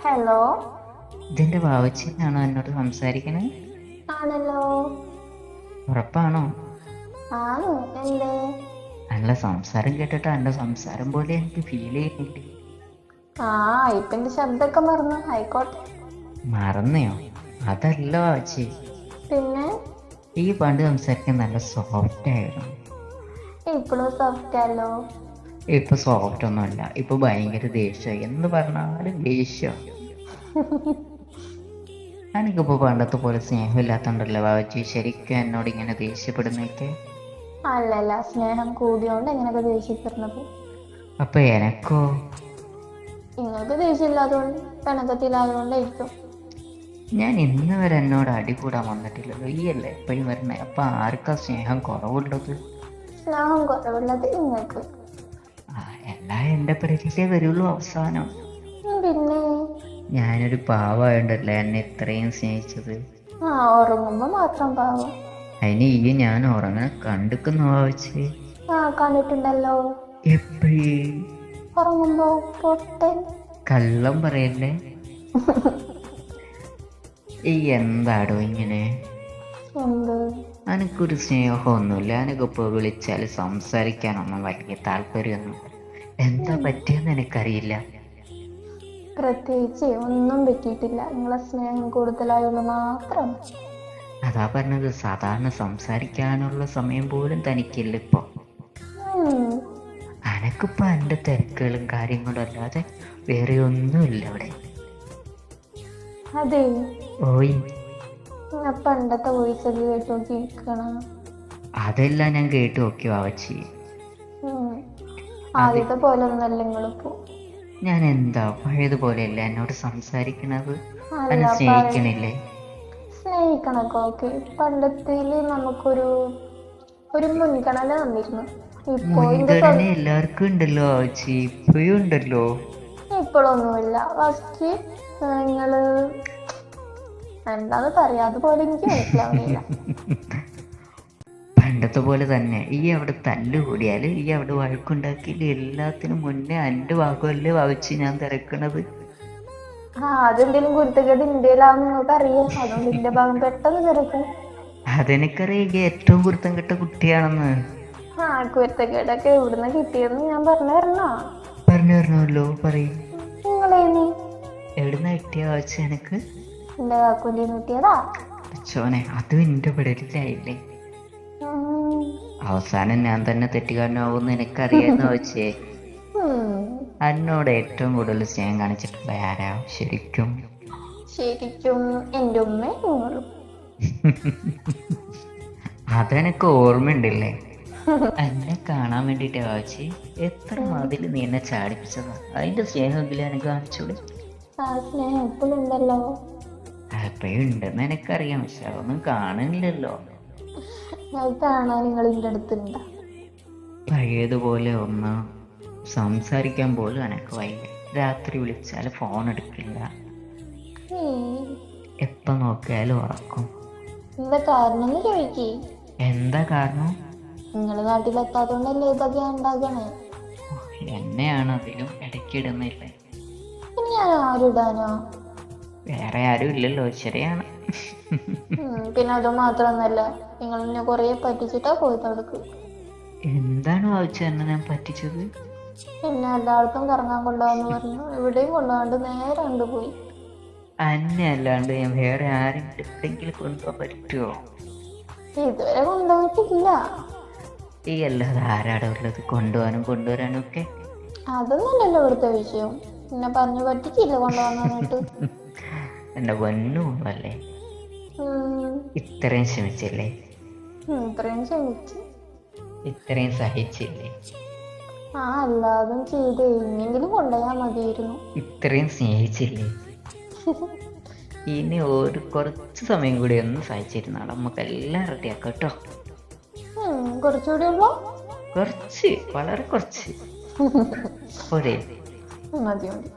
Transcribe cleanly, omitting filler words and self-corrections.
Hello. ഇതെന്റെ വാവച്ചിന്നാണോ എന്നോട് സംസാരിക്കണേ? ആണല്ലോ. ഉറപ്പാണോ? ആണ്. എന്തേ? നല്ല സംസാരം കേട്ടിട്ട് എന്റെ സംസാരം പോലെ എനിക്ക് ഫീൽ ചെയ്യുന്നില്ലേ? ആ, ഇപ്പൊ എന്റെ ശബ്ദമൊക്കെ മറന്നു. ആയിക്കോട്ടെ. മറന്നയോ? അതല്ല വാവച്ചി, പിന്നെ ഈ പണ്ട് സംസാരിക്കാൻ നല്ല സോഫ്റ്റ് ആയിരുന്നു. ഇപ്പോഴും സോഫ്റ്റല്ലോ. ഇപ്പൊ സോഫ്റ്റ് ഒന്നുമല്ല, ഇപ്പൊ ഭയങ്കര ദേഷ്യം. എന്ന് പറഞ്ഞാലും ദേഷ്യം. എനിക്കിപ്പോ പണ്ടത്തെ പോലെ സ്നേഹമില്ലാത്തോണ്ടല്ലോ വാവച്ചി ശരിക്കും എന്നോട് ഇങ്ങനെ ദേഷ്യപ്പെടുന്നേക്കെ. അല്ലല്ല, സ്നേഹം കൂടിയോണ്ട് എങ്ങനെയൊക്കെ ദേഷ്യപ്പെടുന്നത്. അപ്പൊ എനക്കോ? നിങ്ങൾക്ക് ദേഷ്യമില്ലാതുകൊണ്ട് പിണക്കത്തിലായതുകൊണ്ടായിരിക്കും. ഞാൻ ഇന്ന് വരെ എന്നോട് അടി കൂടാൻ വന്നിട്ടില്ലല്ലോ. ഈ അല്ലേ എപ്പോഴും വരണേ. അപ്പൊ ആർക്കാ സ്നേഹം കുറവുള്ളത്? സ്നേഹം കുറവുള്ളത് നിങ്ങൾക്ക്. എല്ലാം എന്റെ പിറകിലേ വരുള്ളൂ അവസാനം. പിന്നെ ഞാനൊരു പാവമായോണ്ടല്ലേ എന്നെ ഇത്രയും സ്നേഹിച്ചത്. ഉറങ്ങുമ്പോ മാത്രം പാവം. അതിന് ഈ ഞാൻ ഉറങ്ങാൻ കണ്ടിക്കുന്ന വാവച്ചി. കണ്ടിട്ടുണ്ടല്ലോ. എപ്പോഴേ? ഉറങ്ങുമ്പോ. പൊട്ടൻ. കള്ളം പറയല്ലേ. ഈ എന്താടോ ഇങ്ങനെ? എന്ത്? എനിക്കൊരു സ്നേഹമൊന്നുമില്ല. എനിക്കിപ്പോ വിളിച്ചാൽ സംസാരിക്കാനൊന്നും വലിയ താല്പര്യമൊന്നും. എന്താ പറ്റിയെന്ന് എനിക്കറിയില്ല. പ്രത്യേകിച്ച് ഒന്നും പറ്റിയിട്ടില്ല. നിങ്ങളെ സ്നേഹം കൂടുതലായുള്ള മാത്രം. അതാ പറഞ്ഞത്, സാധാരണ സംസാരിക്കാനുള്ള സമയം പോലും തനിക്കില്ല ഇപ്പൊ. എനക്കിപ്പോ എൻ്റെ തിരക്കുകളും കാര്യങ്ങളും അല്ലാതെ വേറെ ഒന്നുമില്ല അവിടെ. അതെ. ഓയ്, ഞാൻ പണ്ടത്തെ വോയിസൊക്കെ കേട്ട് നോക്കിയിരിക്കണം. അതെല്ലാം ഞാൻ കേട്ടു നോക്കി വാവച്ചി. ആദ്യത്തെ പോലെ ഒന്നല്ല നിങ്ങളിപ്പോ. ഞാൻ എന്താ പഴയതുപോലെയല്ല എന്നോട് സംസാരിക്കണത്? അല്ല, എന്നെ സ്നേഹിക്കണില്ലേ? സ്നേഹിക്കണൊക്കെ ഓക്കെ. പണ്ടത്തേല് നമുക്കൊരു മുൻഗണന തന്നിരുന്നു. ഇപ്പോ മുൻഗണന എല്ലാവർക്കും ഉണ്ടല്ലോ വാവച്ചി, ഇപ്പോഴും ഉണ്ടല്ലോ. ഇപ്പോഴൊന്നുമില്ല. ഫസ്റ്റ് നിങ്ങള് എന്താന്ന് പറയാ, അതുപോലെ എനിക്ക് മനസ്സിലാവുന്നില്ല. പണ്ടത്തെ പോലെ തന്നെ. ഈ അവിടെ തല്ലുകൂടിയാല്, ഈ അവിടെ വഴക്കുണ്ടാക്കിയില്ല, എല്ലാത്തിനും മുന്നേ എൻ്റെ ഭാഗമല്ലേ വാവച്ചി ഞാൻ തിരക്കണത്. അതെന്തേലും കുരുത്തക്കേട് ഇന്ത്യയിലാന്ന് നിങ്ങൾക്ക് അറിയാം. അതുകൊണ്ട് എന്റെ ഭാഗം പെട്ടെന്ന് തിരക്കും. അതെനിക്കറിയാം ഏറ്റവും കുരുത്തം കെട്ട കുട്ടിയാണെന്ന്. കുരുത്തക്കേടൊക്കെ എവിടുന്ന് കിട്ടിയെന്ന് ഞാൻ പറഞ്ഞു തരണോ? പറഞ്ഞു തരണമല്ലോ, പറയും. നിങ്ങളേന്ന് എവിടുന്ന കിട്ടിയ വാവച്ചി എനക്ക്? എന്റെ കാക്കൂന്റെ കിട്ടിയതാ. ചോനെ, അതും എന്റെ പെടലിലായില്ലേ. അവസാനം ഞാൻ തന്നെ തെറ്റുകാരനാവുമെന്ന് എനിക്കറിയാന്ന് വാവച്ചേ. എന്നോട് ഏറ്റവും കൂടുതൽ സ്നേഹം കാണിച്ചിട്ടുള്ള ആരാ ശരിക്കും? ശരിക്കും എന്റെ ഉമ്മ നിങ്ങളും. അതെനക്ക് ഓർമ്മയുണ്ടല്ലേ. എന്നെ കാണാൻ വേണ്ടിട്ട് വാവച്ചി എത്ര മതിൽ നീ എന്നെ ചാടിപ്പിച്ചതാ. അതിന്റെ സ്നേഹമെങ്കിലും എനിക്ക് കാണിച്ചോളൂ. സ്നേഹം എപ്പോഴും ഉണ്ടല്ലോ. എപ്പോഴും ഉണ്ടെന്ന് എനിക്കറിയാം, പക്ഷെ അതൊന്നും കാണുന്നില്ലല്ലോ. അത് കാണാൻ നിങ്ങൾ എന്റെ അടുത്തുണ്ടാ. പഴയതുപോലെ ഒന്ന് സംസാരിക്കാൻ പോലും എനക്ക് വയ്യ. രാത്രി വിളിച്ചാൽ ഫോൺ എടുക്കില്ല. എപ്പോ നോക്കിയാലും ഉറക്കും. എന്താ കാരണം എന്ന് ചോദിക്കേ. എന്താ കാരണം? നിങ്ങള് നാട്ടിലെത്താത്തോണ്ടല്ലേ ഇതൊക്കെ ഉണ്ടാകണേ. എന്നെയാണ് അതിലും ഇടയ്ക്കിടുന്നില്ലേ. ഇനി ഞാൻ ആരിടാനോ? വേറെ ആരും ഇല്ലല്ലോ. ശരിയാണ്. പിന്നെ അത് മാത്രമൊന്നല്ല, നിങ്ങൾ എന്നെ കൊറേ പറ്റിച്ചിട്ടാ പോയി തടുക്ക്. എന്താണ് വായിച്ച എന്നെ ഞാൻ പറ്റിച്ചത്? എന്നെ എല്ലായിടത്തും കറങ്ങാൻ കൊണ്ടുപോകാന്ന് പറഞ്ഞു. എവിടെയും കൊണ്ടുപോകാണ്ട് നേരെ കൊണ്ടുപോയി. അന്നെ അല്ലാണ്ട് ഞാൻ വേറെ ആരെങ്കിലും എവിടെയെങ്കിലും കൊണ്ടുപോകാൻ പറ്റുമോ? ഇതുവരെ കൊണ്ടുപോയിട്ടില്ല. ഈ അല്ലാതെ ആരാടെ ഉള്ളത് കൊണ്ടുപോകാനും കൊണ്ടുവരാനും ഒക്കെ? അതൊന്നുമല്ലല്ലോ ഇവിടുത്തെ വിഷയം. എന്നെ പറഞ്ഞു പറ്റിച്ചില്ല കൊണ്ടുപോകാനായിട്ട്. എന്റെ പൊന്നുമല്ലേ, ഇത്രയും ശ്രമിച്ചില്ലേ? ഇത്രയും ശ്രമിച്ചു. ഇത്രയും സഹിച്ചില്ലേ? അല്ലാതും ചെയ്ത് എങ്ങനെങ്കിലും കൊണ്ടുപോയാൽ മതിയായിരുന്നു. ഇത്രയും സ്നേഹിച്ചില്ലേ? ഇനി കുറച്ച് സമയം കൂടി ഒന്ന് സഹിച്ചിരുന്നാൾ നമുക്ക് എല്ലാം റെഡിയാക്കാം കേട്ടോ. കുറച്ചുകൂടി ഉള്ളോ? കുറച്ച്, വളരെ കുറച്ച്. ഒരേ മതി മതി.